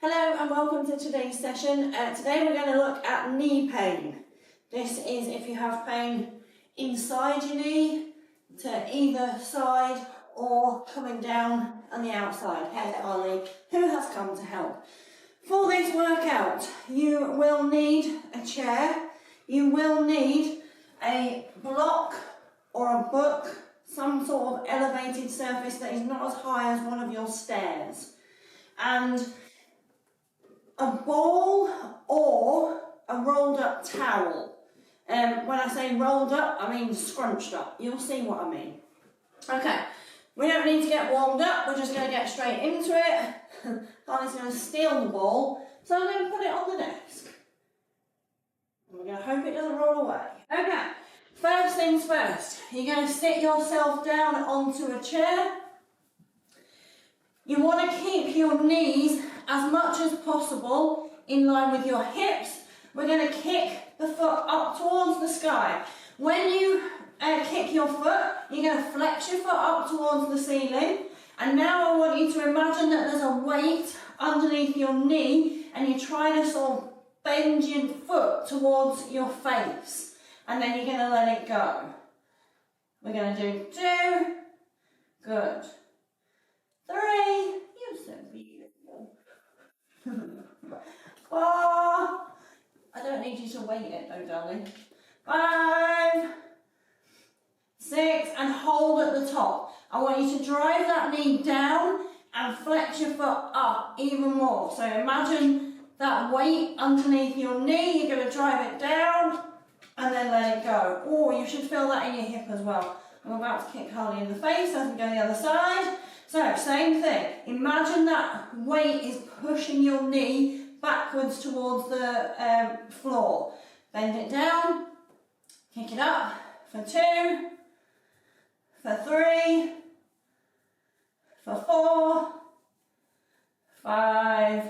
Hello and welcome to today's session. Today we're going to look at knee pain. This is if you have pain inside your knee, to either side or coming down on the outside. Here's Ollie, who has come to help. For this workout, you will need a chair, you will need a block or a book, some sort of elevated surface that is not as high as one of your stairs, and a ball or a rolled up towel. When I say rolled up, I mean scrunched up. You'll see what I mean. Okay, we don't need to get warmed up, we're just going to get straight into it. Harley's going to steal the ball, so I'm going to put it on the desk. And we're going to hope it doesn't roll away. Okay, first things first, you're going to sit yourself down onto a chair. You want to keep your knees as much as possible in line with your hips. We're going to kick the foot up towards the sky. When you kick your foot, you're going to flex your foot up towards the ceiling. And now I want you to imagine that there's a weight underneath your knee and you're trying to sort of bend your foot towards your face. And then you're going to let it go. We're going to do 2. Good. 3. You're so beautiful. 4. I don't need you to weight it though, darling. 5. 6. And hold at the top. I want you to drive that knee down and flex your foot up even more. So imagine that weight underneath your knee. You're going to drive it down and then let it go. Oh, you should feel that in your hip as well. I'm about to kick Harley in the face as we go the other side. So, same thing. Imagine that weight is pushing your knee backwards towards the floor. Bend it down, kick it up for 2, for 3, for 4, 5,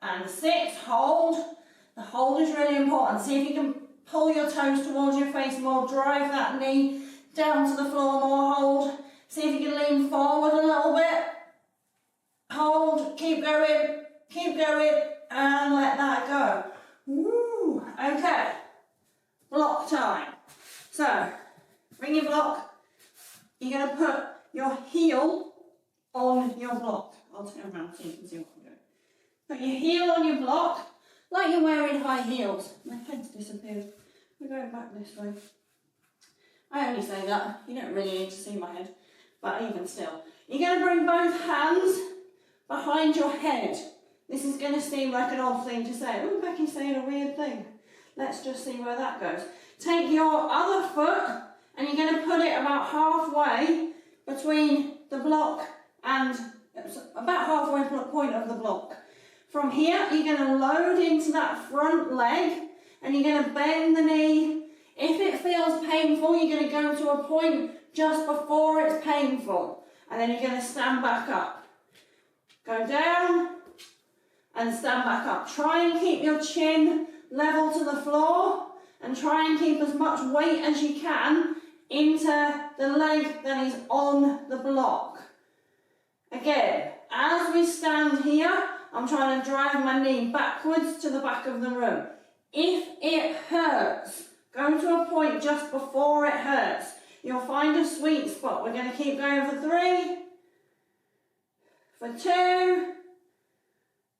and 6. Hold. The hold is really important. See if you can pull your toes towards your face more. Drive that knee down to the floor more. Hold. See if you can lean forward a little bit. Hold, keep going, and let that go. Woo! Okay, block time. So, bring your block. You're going to put your heel on your block. I'll turn around so you can see what I'm doing. Put your heel on your block, like you're wearing high heels. My head's disappeared. We're going back this way. I only say that, you don't really need to see my head. But even still, you're going to bring both hands behind your head. This is going to seem like an odd thing to say. Oh, Becky's saying a weird thing. Let's just see where that goes. Take your other foot and you're going to put it about halfway between the block and about halfway point of the block. From here, you're going to load into that front leg and you're going to bend the knee. If it feels painful, you're going to go to a point just before it's painful, and then you're going to stand back up. Go down and stand back up. Try and keep your chin level to the floor and try and keep as much weight as you can into the leg that is on the block. Again, as we stand here, I'm trying to drive my knee backwards to the back of the room. If it hurts, go to a point just before it hurts. You'll find a sweet spot. We're going to keep going for 3, for 2,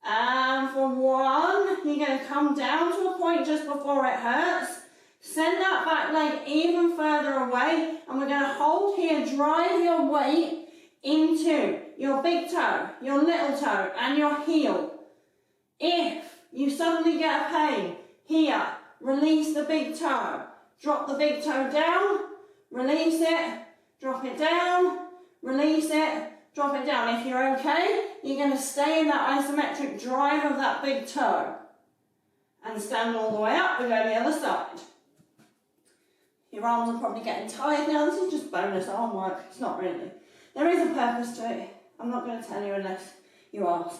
and for 1. You're going to come down to a point just before it hurts. Send that back leg even further away, and we're going to hold here. Drive your weight into your big toe, your little toe, and your heel. If you suddenly get a pain here, release the big toe. Drop the big toe down. Release it, drop it down, release it, drop it down. If you're okay, you're going to stay in that isometric drive of that big toe. And stand all the way up, we go to the other side. Your arms are probably getting tired now. This is just bonus arm work. It's not really. There is a purpose to it. I'm not going to tell you unless you ask.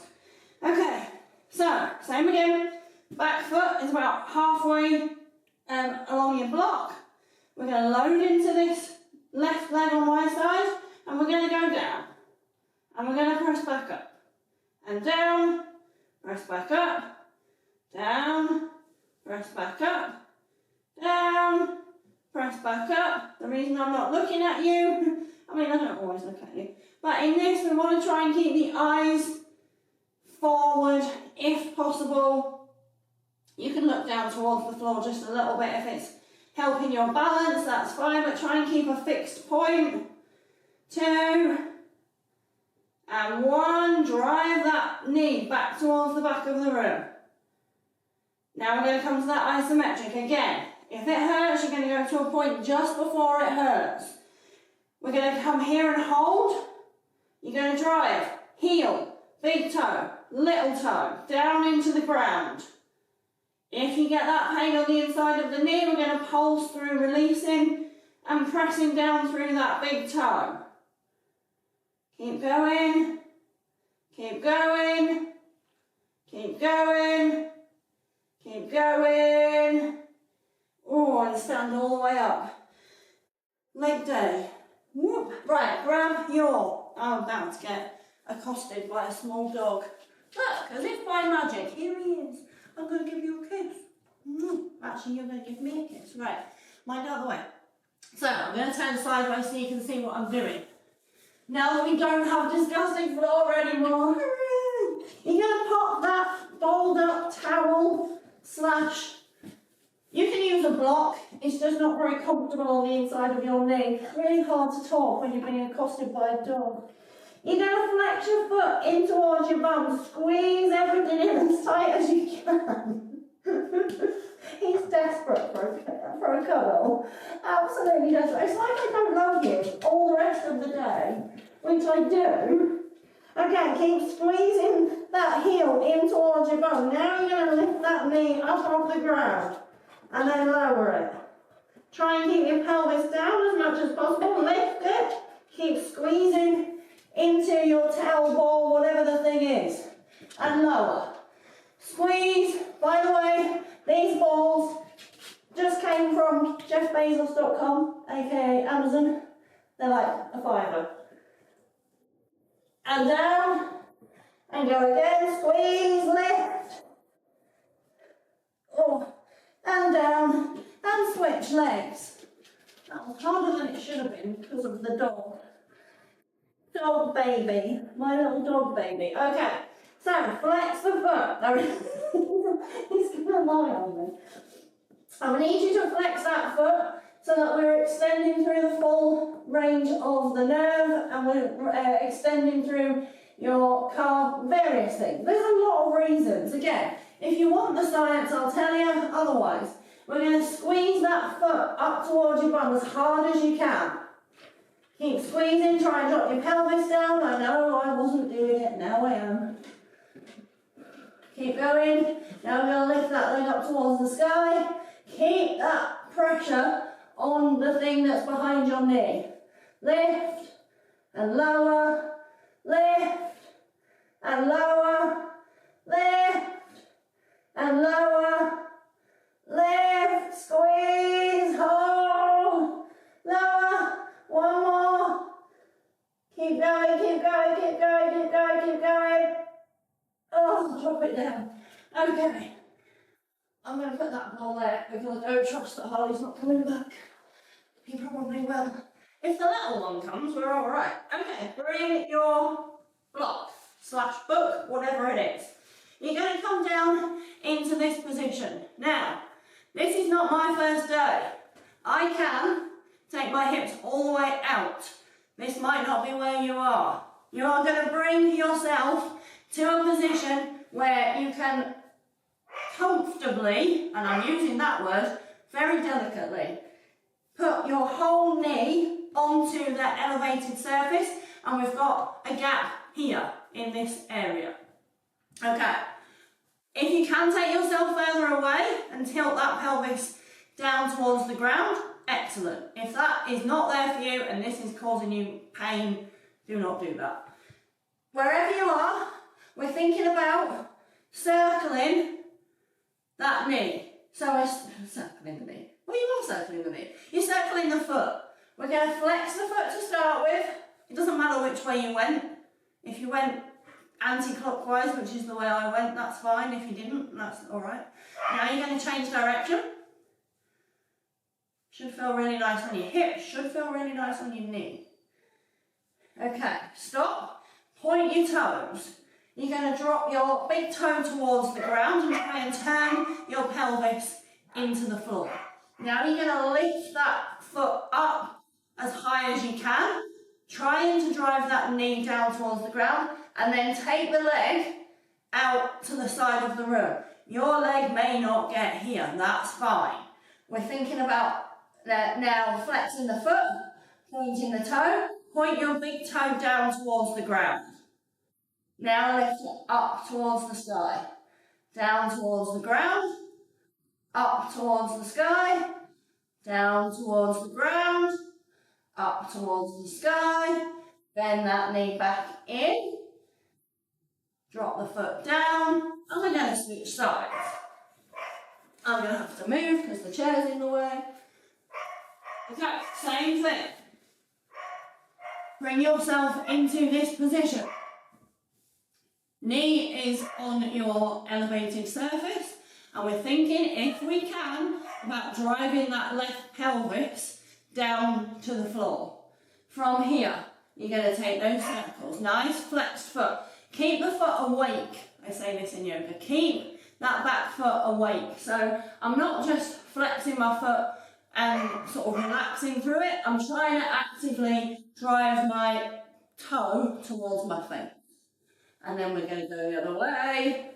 Okay, so, same again. Back foot is about halfway along your block. We're going to load into this left leg on my side and we're going to go down. And we're going to press back up. And down, press back up, down, press back up, down, press back up. The reason I'm not looking at you, I mean I don't always look at you, but in this we want to try and keep the eyes forward if possible. You can look down towards the floor just a little bit if it's helping your balance, that's fine, but try and keep a fixed point. 2 and 1, drive that knee back towards the back of the room. Now we're going to come to that isometric again. If it hurts, you're going to go to a point just before it hurts. We're going to come here and hold. You're going to drive, heel, big toe, little toe, down into the ground. If you get that pain on the inside of the knee, we're going to pulse through, releasing and pressing down through that big toe. Keep going, keep going, keep going, keep going. Oh, and stand all the way up. Leg day. Whoop. Right, grab your... I'm about to get accosted by a small dog. Look, as if by magic, here he is. I'm going to give you a kiss. Actually, you're going to give me a kiss. Right, mind out of the way. So, I'm going to turn sideways so you can see what I'm doing. Now that we don't have disgusting floor anymore, you're going to pop that fold up towel slash... You can use a block, it's just not very comfortable on the inside of your knee. Really hard to talk when you're being accosted by a dog. You're going to flex your foot in towards your bum, squeeze everything in as tight as you can. He's desperate for a cuddle. Absolutely desperate. It's like I don't love you all the rest of the day, which I do. Again, keep squeezing that heel in towards your bum. Now you're going to lift that knee up off the ground and then lower it. Try and keep your pelvis down as much as possible. Lift it. Keep squeezing into your tail ball, whatever the thing is, and lower. Squeeze. By the way, these balls just came from jeffbezos.com, aka Amazon. They're like a £5. And down, and go again, squeeze, lift. Oh, and down, and switch legs. That was harder than it should have been because of the dog. Dog baby, my little dog baby. Okay, so flex the foot. He's gonna lie on me. I need you to flex that foot so that we're extending through the full range of the nerve and we're extending through your calf, various things. There's a lot of reasons. Again, if you want the science, I'll tell you. Otherwise, we're going to squeeze that foot up towards your bum as hard as you can. Keep squeezing, try and drop your pelvis down. I know I wasn't doing it, now I am. Keep going. Now we're going to lift that leg up towards the sky. Keep that pressure on the thing that's behind your knee. Lift and lower, lift and lower, lift and lower, lift, squeeze, hold, lower, one more. Keep going, keep going, keep going, keep going, keep going. Oh, drop it down. Okay. I'm going to put that ball there because I don't trust that Harley's not coming back. He probably will. If the little one comes, we're all right. Okay, bring your block slash book, whatever it is. You're going to come down into this position. Now, this is not my first day. I can take my hips all the way out. This might not be where you are. You are going to bring yourself to a position where you can comfortably, and I'm using that word very delicately, put your whole knee onto the elevated surface, and we've got a gap here in this area. Okay, if you can take yourself further away and tilt that pelvis down towards the ground, excellent. If that is not there for you and this is causing you pain, do not do that. Wherever you are, we're thinking about circling that knee. So we're circling the knee. Well, you are circling the knee. You're circling the foot. We're going to flex the foot to start with. It doesn't matter which way you went. If you went anti-clockwise, which is the way I went. That's fine. If you didn't, that's all right. Now you're going to change direction. Should feel really nice on your hip. Should feel really nice on your knee. Okay, stop. Point your toes. You're going to drop your big toe towards the ground and try and turn your pelvis into the floor. Now you're going to lift that foot up as high as you can, trying to drive that knee down towards the ground, and then take the leg out to the side of the room. Your leg may not get here, that's fine. We're thinking about now flexing the foot, pointing the toe, point your big toe down towards the ground. Now lift it up towards the sky, down towards the ground, up towards the sky, down towards the ground, up towards the sky, bend that knee back in, drop the foot down, and we're going to switch sides. I'm going to have to move because the chair's in the way. Okay, same thing. Bring yourself into this position. Knee is on your elevated surface, and we're thinking, if we can, about driving that left pelvis down to the floor. From here, you're going to take those circles. Nice flexed foot. Keep the foot awake. I say this in yoga. Keep that back foot awake. So I'm not just flexing my foot and sort of relaxing through it. I'm trying to actively drive my toe towards my face. And then we're going to go the other way.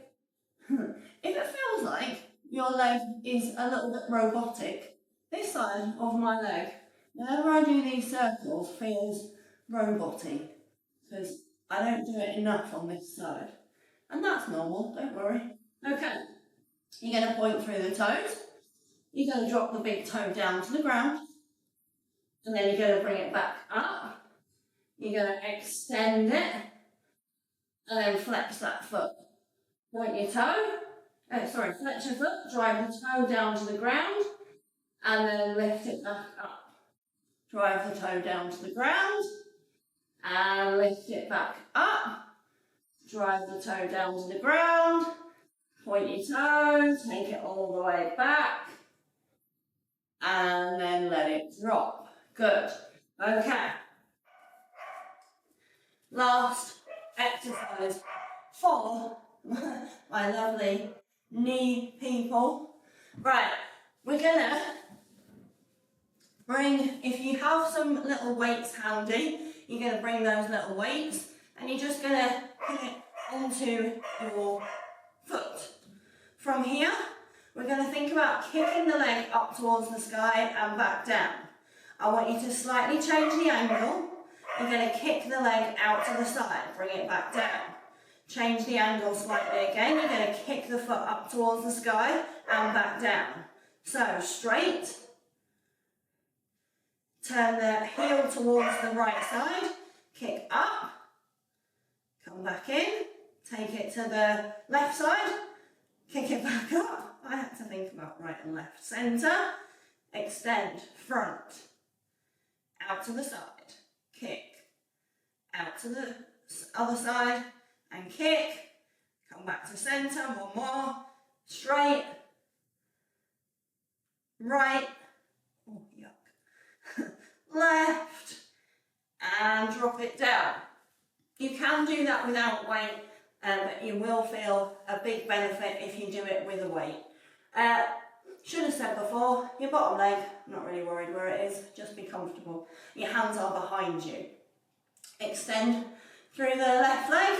If it feels like your leg is a little bit robotic, this side of my leg, whenever I do these circles, feels roboty, because I don't do it enough on this side. And that's normal, don't worry. Okay, you're going to point through the toes. You're going to drop the big toe down to the ground. And then you're going to bring it back up. You're going to extend it. And then flex that foot. Point your toe. Flex your foot. Drive the toe down to the ground. And then lift it back up. Drive the toe down to the ground. And lift it back up. Drive the toe down to the ground. Point your toe. Take it all the way back. And then let it drop. Good. Okay. Last exercise for my lovely knee people. Right, we're gonna bring, if you have some little weights handy, you're gonna bring those little weights and you're just gonna put it onto your foot. From here, we're gonna think about kicking the leg up towards the sky and back down. I want you to slightly change the angle. You're going to kick the leg out to the side, bring it back down. Change the angle slightly again. You're going to kick the foot up towards the sky and back down. So straight. Turn the heel towards the right side. Kick up. Come back in. Take it to the left side. Kick it back up. I had to think about right and left. Centre. Extend. Front. Out to the side. Kick, out to the other side, and kick, come back to centre, one more, straight, right, oh yuck, left, and drop it down. You can do that without weight, but you will feel a big benefit if you do it with a weight. Should have said before, your bottom leg, I'm not really worried where it is, just be comfortable. Your hands are behind you. Extend through the left leg,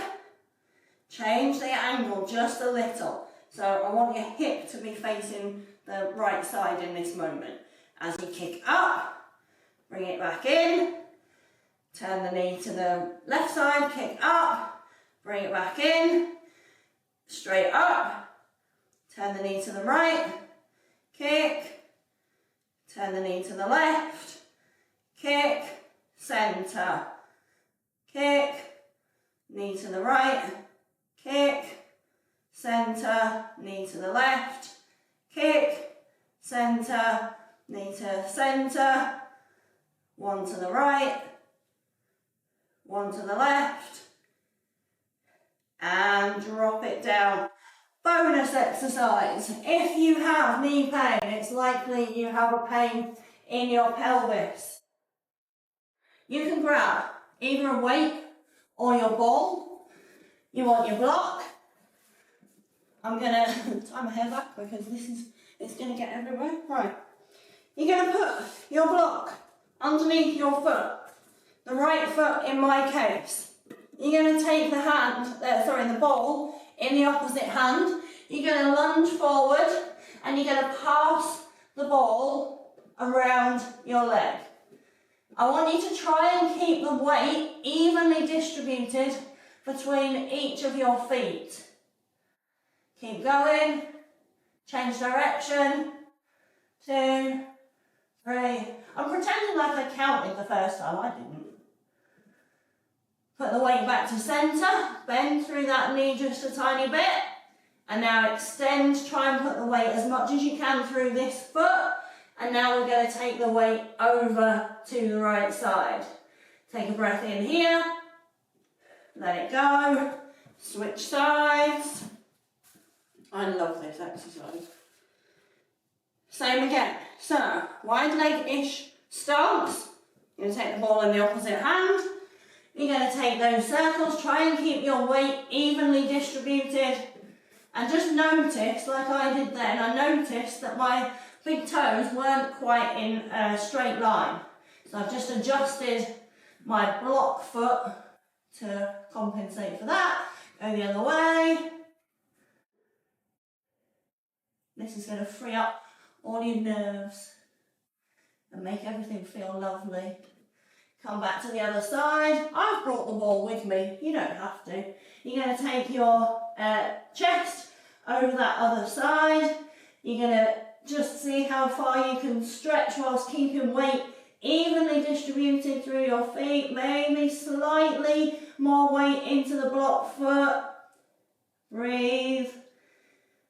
change the angle just a little. So I want your hip to be facing the right side in this moment. As you kick up, bring it back in, turn the knee to the left side, kick up, bring it back in, straight up, turn the knee to the right, kick, turn the knee to the left, kick, centre, kick, knee to the right, kick, centre, knee to the left, kick, centre, knee to centre, one to the right, one to the left, and drop it down. Bonus exercise. If you have knee pain, it's likely you have a pain in your pelvis. You can grab either a weight or your ball. You want your block. I'm gonna tie my hair back because it's gonna get everywhere. Right. You're gonna put your block underneath your foot, the right foot in my case. You're gonna take the ball in the opposite hand. You're gonna lunge forward and you're gonna pass the ball around your leg. I want you to try and keep the weight evenly distributed between each of your feet. Keep going, change direction, 2, 3. I'm pretending like I counted the first time, I didn't. Put the weight back to centre, bend through that knee just a tiny bit, and now extend, try and put the weight as much as you can through this foot, and now we're going to take the weight over to the right side. Take a breath in here, let it go, switch sides. I love this exercise. Same again. So, wide leg-ish stance. You're going to take the ball in the opposite hand. You're going to take those circles. Try and keep your weight evenly distributed. And just notice, like I did then, I noticed that my big toes weren't quite in a straight line. So I've just adjusted my block foot to compensate for that. Go the other way. This is going to free up all your nerves and make everything feel lovely. Come back to the other side. I've brought the ball with me. You don't have to. You're going to take your chest over that other side. You're going to just see how far you can stretch whilst keeping weight evenly distributed through your feet. Maybe slightly more weight into the block foot. Breathe.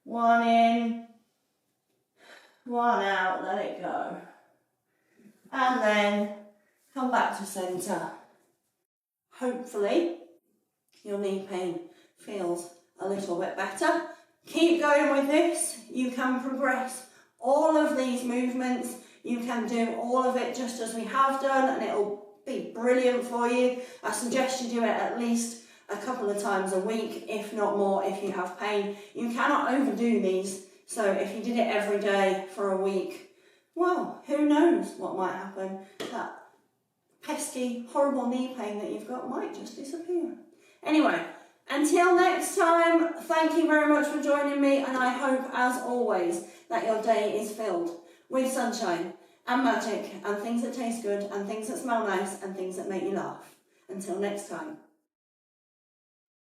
1 in. 1 out, let it go. And then come back to centre. Hopefully your knee pain feels a little bit better. Keep going with this. You can progress all of these movements. You can do all of it just as we have done and it'll be brilliant for you. I suggest you do it at least a couple of times a week, if not more, if you have pain. You cannot overdo these. So if you did it every day for a week, well, who knows what might happen. That pesky, horrible knee pain that you've got might just disappear. Anyway, until next time, thank you very much for joining me, and I hope, as always, that your day is filled with sunshine and magic and things that taste good and things that smell nice and things that make you laugh. Until next time.